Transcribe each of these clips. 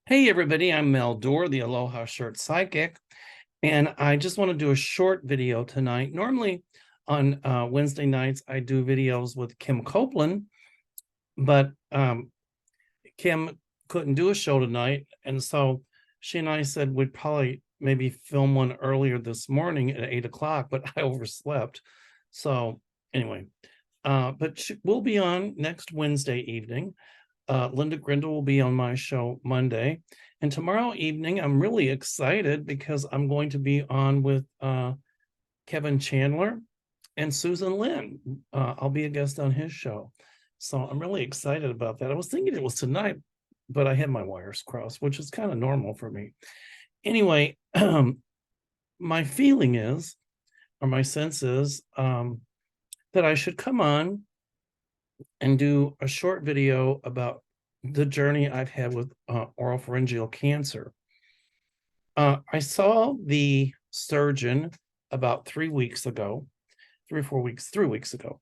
Hey everybody, I'm Mel Doerr, the Aloha Shirt Psychic, and I just want to do a short video tonight. Normally on Wednesday nights, I do videos with Kim Copeland, but Kim couldn't do a show tonight, and so she and I said we'd probably maybe film one earlier this morning at 8 o'clock, but I overslept. So anyway, but we'll be on next Wednesday evening. Linda Grindle will be on my show Monday. And tomorrow evening, I'm really excited because I'm going to be on with Kevin Chandler and Susan Lynn. I'll be a guest on his show. So I'm really excited about that. I was thinking it was tonight, but I had my wires crossed, which is kind of normal for me. Anyway, my feeling is, or my sense is, that I should come on and do a short video about the journey I've had with oropharyngeal cancer. I saw the surgeon about 3 weeks ago, 3 weeks ago,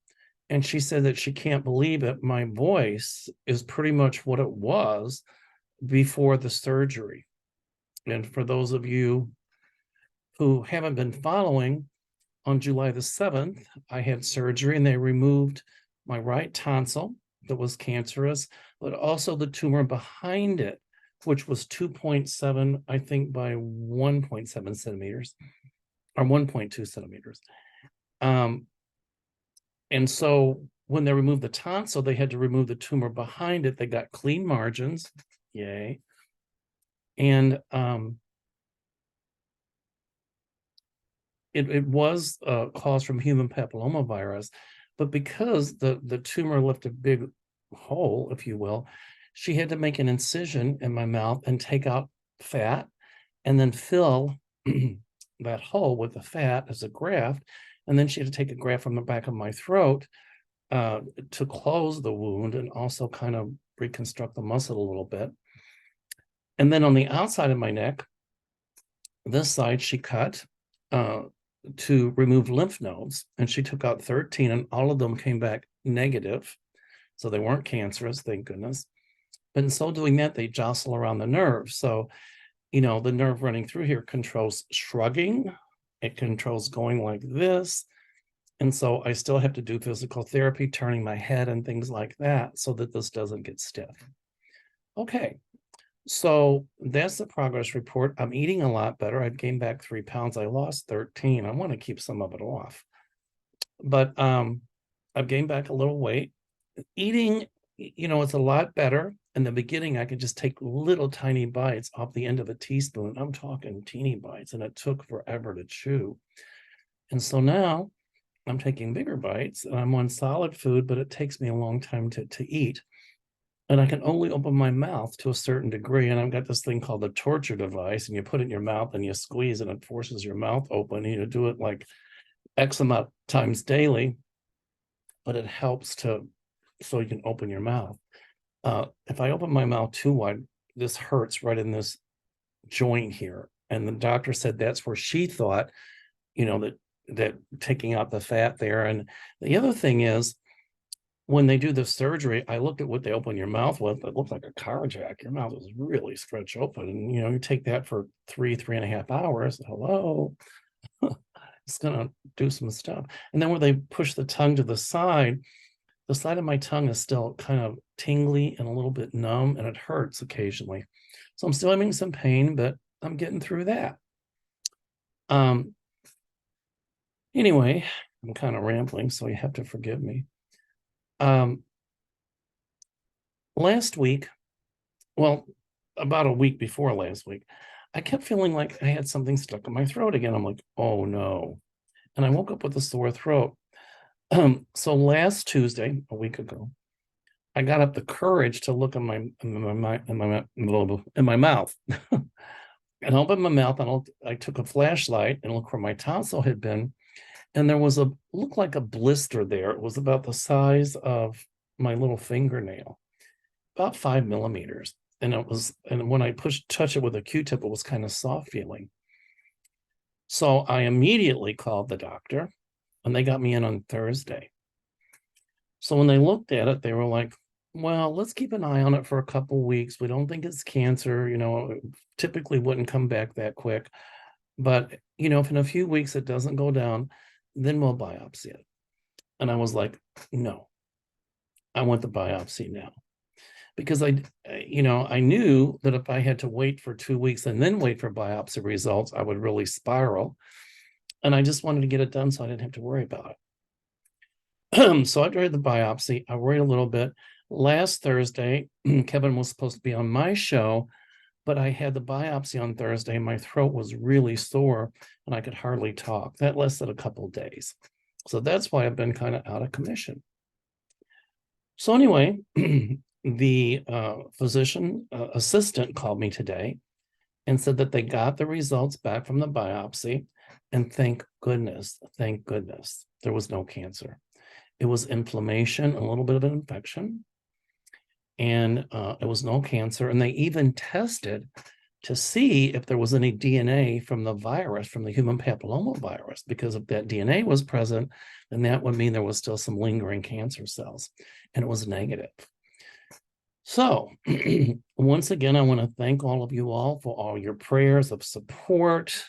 and she said that she can't believe it. My voice is pretty much what it was before the surgery. And for those of you who haven't been following, on July the 7th, I had surgery and they removed my right tonsil that was cancerous, but also the tumor behind it, which was 2.7, I think, by 1.7 centimeters or 1.2 centimeters. And so when they removed the tonsil, they had to remove the tumor behind it. They got clean margins, yay. And it was caused from human papillomavirus, but because the tumor left a big hole, if you will, she had to make an incision in my mouth and take out fat and then fill that hole with the fat as a graft. And then she had to take a graft from the back of my throat to close the wound and also kind of reconstruct the muscle a little bit. And then on the outside of my neck, this side she cut to remove lymph nodes, and she took out 13, and all of them came back negative. So they weren't cancerous, thank goodness. But in so doing that, they jostle around the nerve. So, the nerve running through here controls shrugging, it controls going like this. And so I still have to do physical therapy, turning my head and things like that so that this doesn't get stiff. Okay. So that's the progress report. I'm eating a lot better. I've gained back 3 pounds. I lost 13. I want to keep some of it off. But I've gained back a little weight. Eating, it's a lot better. In the beginning, I could just take little tiny bites off the end of a teaspoon. I'm talking teeny bites, and it took forever to chew. And so now I'm taking bigger bites, and I'm on solid food, but it takes me a long time to eat. And I can only open my mouth to a certain degree. And I've got this thing called the torture device, and you put it in your mouth and you squeeze and it forces your mouth open. And you do it like X amount of times daily, but it helps so you can open your mouth. If I open my mouth too wide, this hurts right in this joint here. And the doctor said that's where she thought, that taking out the fat there. And the other thing is, when they do the surgery, I looked at what they open your mouth with. It looked like a car jack. Your mouth is really stretched open. And, you take that for 3.5 hours. Hello. It's going to do some stuff. And then when they push the tongue to the side of my tongue is still kind of tingly and a little bit numb, and it hurts occasionally. So I'm still having some pain, but I'm getting through that. Anyway, I'm kind of rambling, so you have to forgive me. Last week, well, about a week before last week, I kept feeling like I had something stuck in my throat again. I'm like, oh no. And I woke up with a sore throat. So last Tuesday, a week ago, I got up the courage to look in my mouth. And opened my mouth, and I took a flashlight and looked where my tonsil had been. And there was looked like a blister there. It was about the size of my little fingernail, about 5 millimeters. And when I touch it with a Q-tip, it was kind of soft feeling. So I immediately called the doctor, and they got me in on Thursday. So when they looked at it, they were like, well, let's keep an eye on it for a couple weeks. We don't think it's cancer, it typically wouldn't come back that quick. But, if in a few weeks it doesn't go down, then we'll biopsy it. And I was like, no, I want the biopsy now. Because I knew that if I had to wait for 2 weeks and then wait for biopsy results, I would really spiral. And I just wanted to get it done so I didn't have to worry about it. So I tried the biopsy. I worried a little bit. Last Thursday, Kevin was supposed to be on my show, but I had the biopsy on Thursday and my throat was really sore and I could hardly talk. That lasted a couple of days. So that's why I've been kind of out of commission. So anyway, the physician assistant called me today and said that they got the results back from the biopsy, and thank goodness, there was no cancer. It was inflammation, a little bit of an infection, and it was no cancer. And they even tested to see if there was any DNA from the virus, from the human papillomavirus, because if that DNA was present, then that would mean there was still some lingering cancer cells, and it was negative. So once again, I want to thank all of you all for all your prayers of support,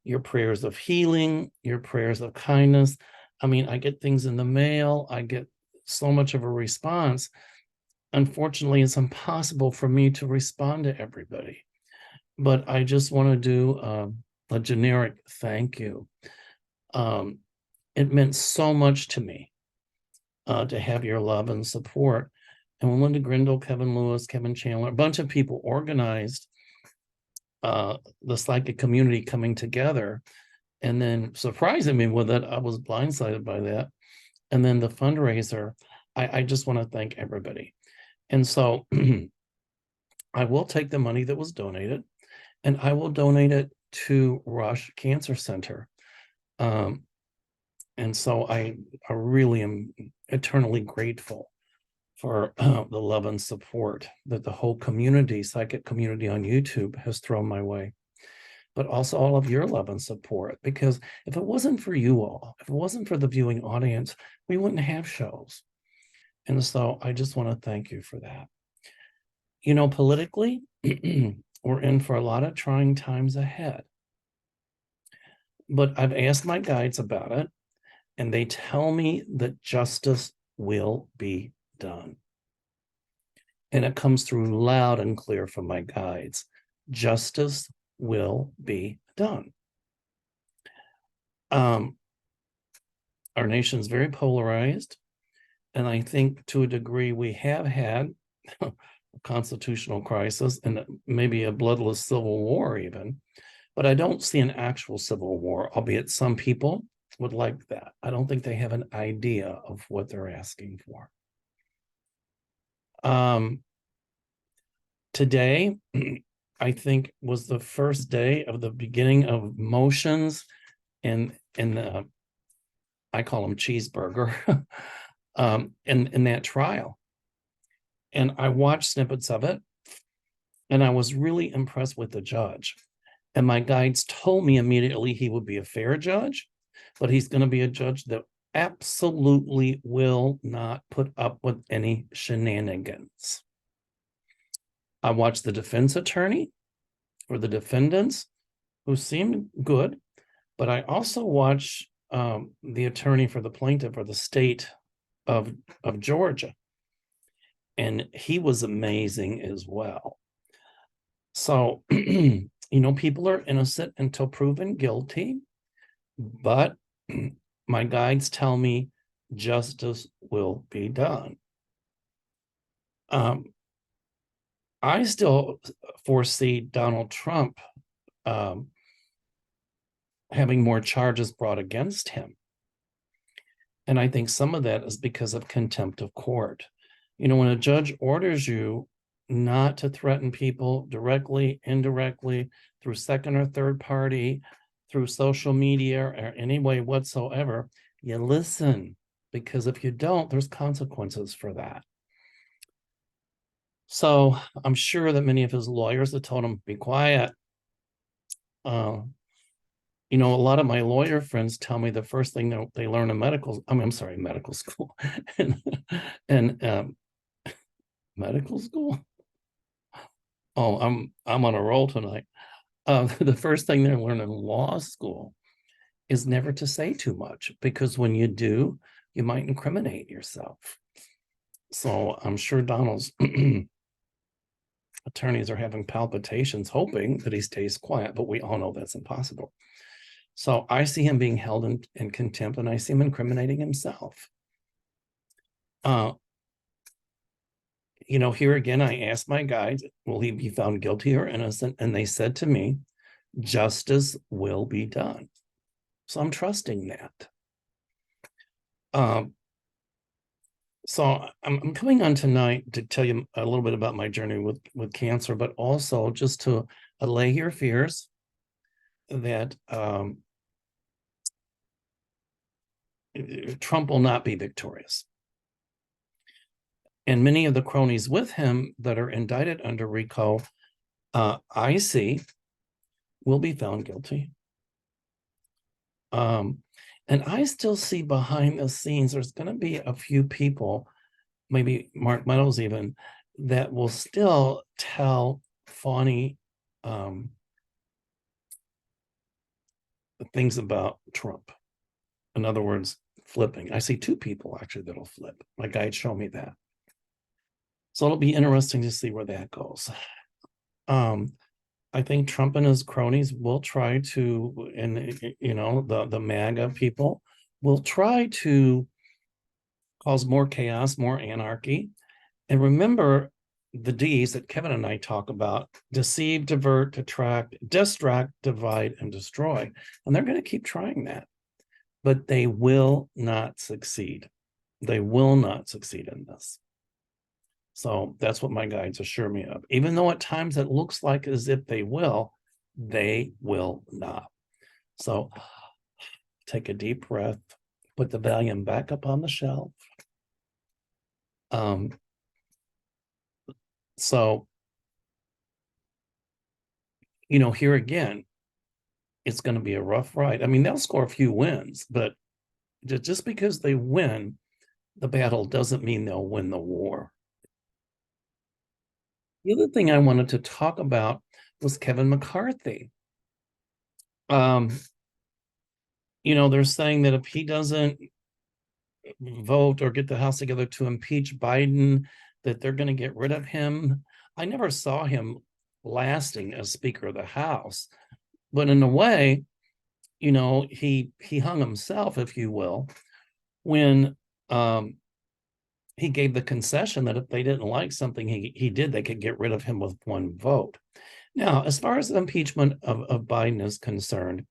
your prayers of healing, your prayers of kindness. I mean, I get things in the mail. I get so much of a response. Unfortunately, it's impossible for me to respond to everybody, but I just want to do a generic thank you. It meant so much to me to have your love and support. And when Linda Grindle, Kevin Lewis, Kevin Chandler, a bunch of people organized the psychic community coming together, and then surprising me with it, I was blindsided by that. And then the fundraiser, I just want to thank everybody. And so I will take the money that was donated and I will donate it to Rush Cancer Center. And so I really am eternally grateful for the love and support that the whole community, psychic community on YouTube, has thrown my way. But also all of your love and support, because if it wasn't for you all, if it wasn't for the viewing audience, we wouldn't have shows. And so I just want to thank you for that. Politically, we're in for a lot of trying times ahead. But I've asked my guides about it, and they tell me that justice will be done. And it comes through loud and clear from my guides. Justice will be done. Our nation's very polarized. And I think to a degree we have had a constitutional crisis and maybe a bloodless civil war even. But I don't see an actual civil war, albeit some people would like that. I don't think they have an idea of what they're asking for. Today, I think, was the first day of the beginning of motions in the, I call them cheeseburger, in that trial. And I watched snippets of it, and I was really impressed with the judge. And my guides told me immediately he would be a fair judge, but he's going to be a judge that absolutely will not put up with any shenanigans. I watched the defense attorney for the defendants, who seemed good, but I also watched the attorney for the plaintiff for the state of Georgia, and he was amazing as well. So, people are innocent until proven guilty, but my guides tell me justice will be done. I still foresee Donald Trump having more charges brought against him. And I think some of that is because of contempt of court. When a judge orders you not to threaten people directly, indirectly, through second or third party, through social media, or any way whatsoever, you listen, because if you don't, there's consequences for that. So I'm sure that many of his lawyers have told him, be quiet. A lot of my lawyer friends tell me the first thing they learn in medical school, and Medical school? Oh, I'm on a roll tonight. The first thing they learn in law school is never to say too much, because when you do, you might incriminate yourself. So I'm sure Donald's attorneys are having palpitations, hoping that he stays quiet, but we all know that's impossible. So I see him being held in contempt, and I see him incriminating himself. Here again, I asked my guides, will he be found guilty or innocent? And they said to me, justice will be done. So I'm trusting that. So I'm coming on tonight to tell you a little bit about my journey with cancer, but also just to allay your fears that Trump will not be victorious. And many of the cronies with him that are indicted under RICO, I see, will be found guilty. And I still see behind the scenes, there's going to be a few people, maybe Mark Meadows even, that will still tell phony things about Trump. In other words, flipping. I see two people actually that'll flip. My guide showed me that. So it'll be interesting to see where that goes. I think Trump and his cronies will try to, and the MAGA people will try to cause more chaos, more anarchy. And remember the D's that Kevin and I talk about: deceive, divert, detract, distract, divide, and destroy. And they're going to keep trying that, but they will not succeed. They will not succeed in this. So that's what my guides assure me of. Even though at times it looks like as if they will not. So take a deep breath, put the Valium back up on the shelf. So, here again, it's going to be a rough ride. I mean, they'll score a few wins, but just because they win the battle doesn't mean they'll win the war. The other thing I wanted to talk about was Kevin McCarthy. They're saying that if he doesn't vote or get the House together to impeach Biden, that they're going to get rid of him. I never saw him lasting as Speaker of the House, but in a way, he hung himself, if you will, when he gave the concession that if they didn't like something he did, they could get rid of him with one vote. Now, as far as the impeachment of Biden is concerned,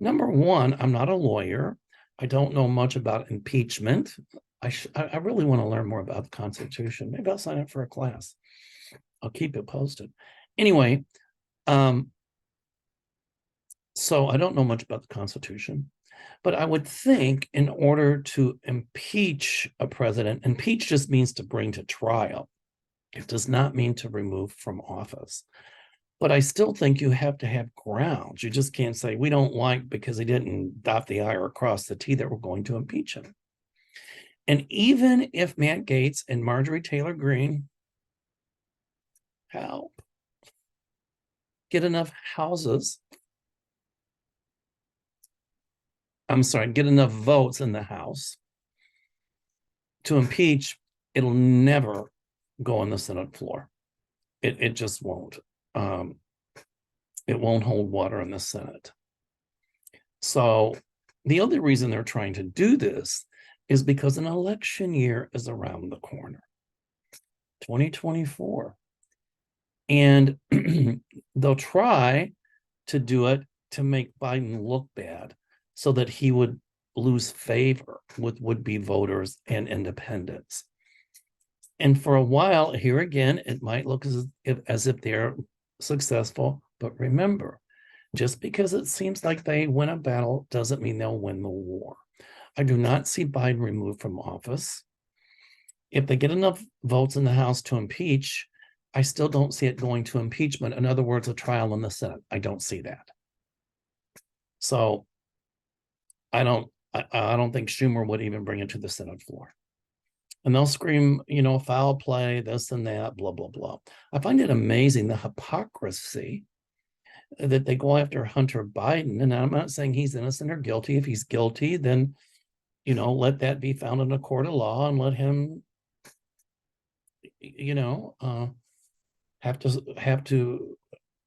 number one, I'm not a lawyer. I don't know much about impeachment. I really want to learn more about the Constitution. Maybe I'll sign up for a class. I'll keep it posted. Anyway, so I don't know much about the Constitution, but I would think in order to impeach a president, impeach just means to bring to trial. It does not mean to remove from office. But I still think you have to have grounds. You just can't say, we don't like because he didn't dot the I or cross the T that we're going to impeach him. And even if Matt Gaetz and Marjorie Taylor Greene help get enough get enough votes in the House to impeach, it'll never go on the Senate floor. It just won't. It won't hold water in the Senate. So the only reason they're trying to do this is because an election year is around the corner, 2024. And they'll try to do it to make Biden look bad so that he would lose favor with would-be voters and independents. And for a while, here again, it might look as if they're successful. But remember, just because it seems like they win a battle doesn't mean they'll win the war. I do not see Biden removed from office. If they get enough votes in the House to impeach, I still don't see it going to impeachment. In other words, a trial in the Senate. I don't see that. So I don't think Schumer would even bring it to the Senate floor. And they'll scream, foul play, this and that, blah, blah, blah. I find it amazing, the hypocrisy that they go after Hunter Biden. And I'm not saying he's innocent or guilty. If he's guilty, then, let that be found in a court of law and let him, have to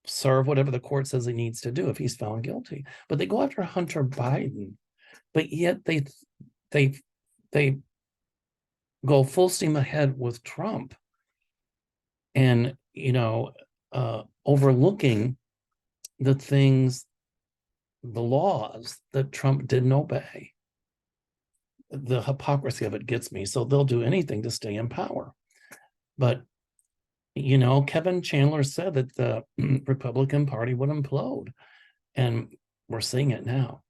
serve whatever the court says he needs to do if he's found guilty. But they go after Hunter Biden, but yet they go full steam ahead with Trump and, overlooking the things, the laws that Trump didn't obey. The hypocrisy of it gets me. So they'll do anything to stay in power. But, Kevin Chandler said that the Republican Party would implode. And we're seeing it now.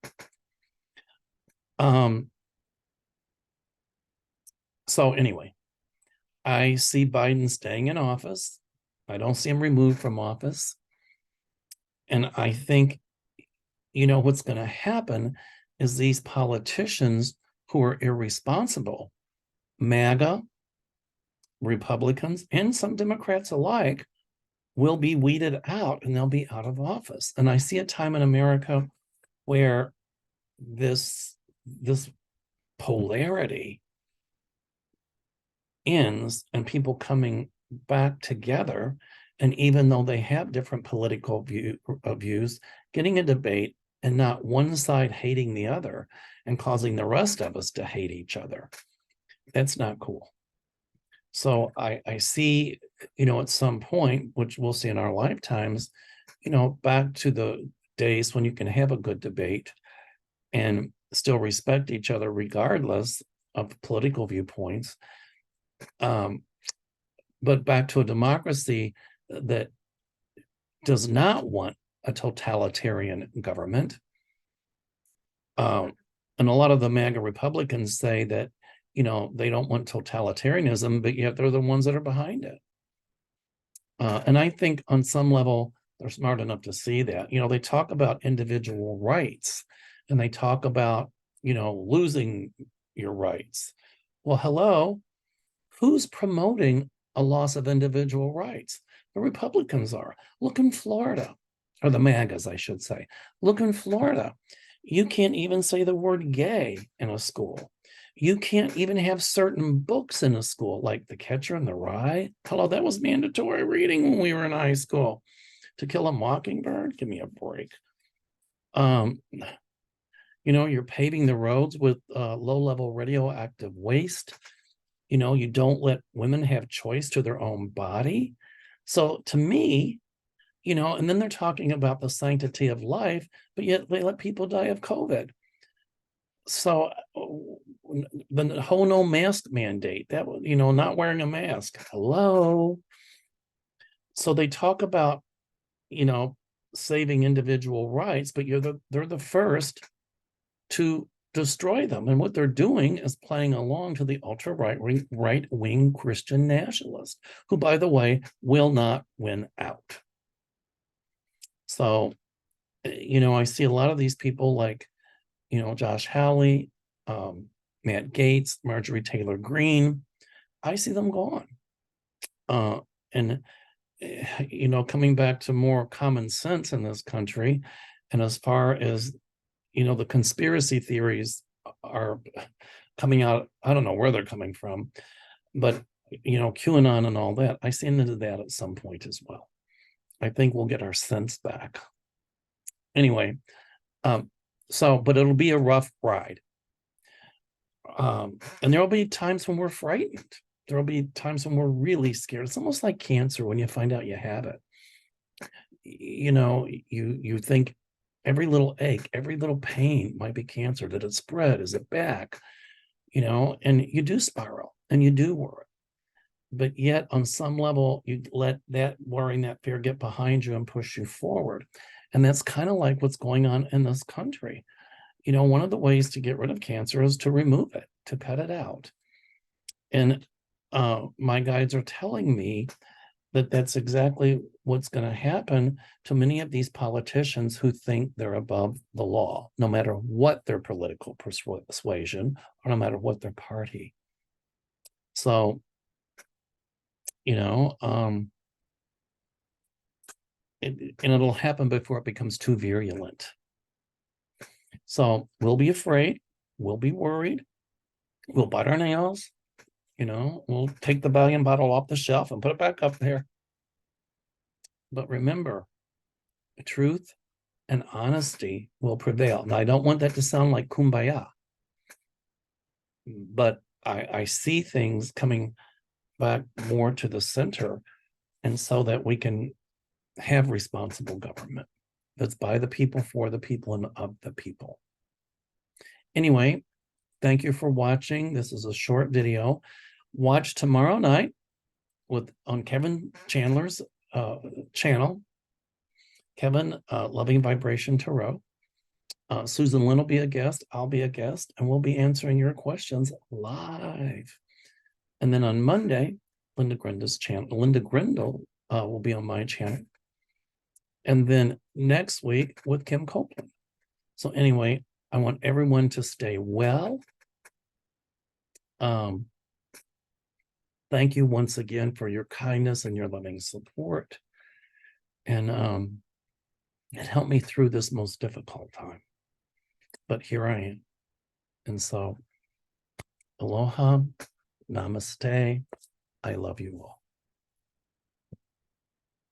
So anyway, I see Biden staying in office. I don't see him removed from office. And I think, what's going to happen is these politicians who are irresponsible, MAGA, Republicans, and some Democrats alike, will be weeded out and they'll be out of office. And I see a time in America where this polarity ends and people coming back together. And even though they have different political views, getting a debate and not one side hating the other and causing the rest of us to hate each other. That's not cool. So I see, at some point, which we'll see in our lifetimes, back to the days when you can have a good debate and still respect each other regardless of political viewpoints. But back to a democracy that does not want a totalitarian government. And a lot of the MAGA Republicans say that, they don't want totalitarianism, but yet they're the ones that are behind it. And I think on some level, they're smart enough to see that. They talk about individual rights and they talk about, losing your rights. Well, hello, who's promoting a loss of individual rights? The Republicans are. Look in Florida, or the MAGAs, I should say. Look in Florida. You can't even say the word gay in a school. You can't even have certain books in a school, like The Catcher in the Rye. Hello, that was mandatory reading when we were in high school. To Kill a Mockingbird? Give me a break. You're paving the roads with low-level radioactive waste. You don't let women have choice to their own body. So to me, and then they're talking about the sanctity of life, but yet they let people die of COVID. So the whole no mask mandate, that, not wearing a mask. Hello. So they talk about, saving individual rights, but they're the first to destroy them. And what they're doing is playing along to the ultra right-wing Christian nationalists, who, by the way, will not win out. So, I see a lot of these people like, Josh Hawley, Matt Gaetz, Marjorie Taylor Greene. I see them gone. And, coming back to more common sense in this country, and as far as, the conspiracy theories are coming out, I don't know where they're coming from, but, QAnon and all that, I see into that at some point as well. I think we'll get our sense back. Anyway, but it'll be a rough ride. And there'll be times when we're frightened. There'll be times when we're really scared. It's almost like cancer when you find out you have it. You think every little ache, every little pain might be cancer. Did it spread? Is it back? And you do spiral and you do worry. But yet on some level, you let that worry and that fear get behind you and push you forward. And that's kind of like what's going on in this country. One of the ways to get rid of cancer is to remove it, to cut it out. And my guides are telling me that that's exactly what's going to happen to many of these politicians who think they're above the law, no matter what their political persuasion or no matter what their party. So, and it'll happen before it becomes too virulent. So we'll be afraid, we'll be worried, we'll bite our nails, we'll take the Valium bottle off the shelf and put it back up there. But remember, truth and honesty will prevail. Now, I don't want that to sound like kumbaya, but I see things coming back more to the center, and so that we can have responsible government that's by the people, for the people, and of the people. Anyway, thank you for watching. This is a short video. Watch tomorrow night on Kevin Chandler's channel, Kevin Loving Vibration Tarot. Susan Lynn will be a guest. I'll be a guest, and we'll be answering your questions live. And then on Monday, Linda Grindle will be on my channel. And then next week with Kim Copeland. So anyway, I want everyone to stay well. Thank you once again for your kindness and your loving support. And it helped me through this most difficult time. But here I am. And so, aloha, namaste. I love you all.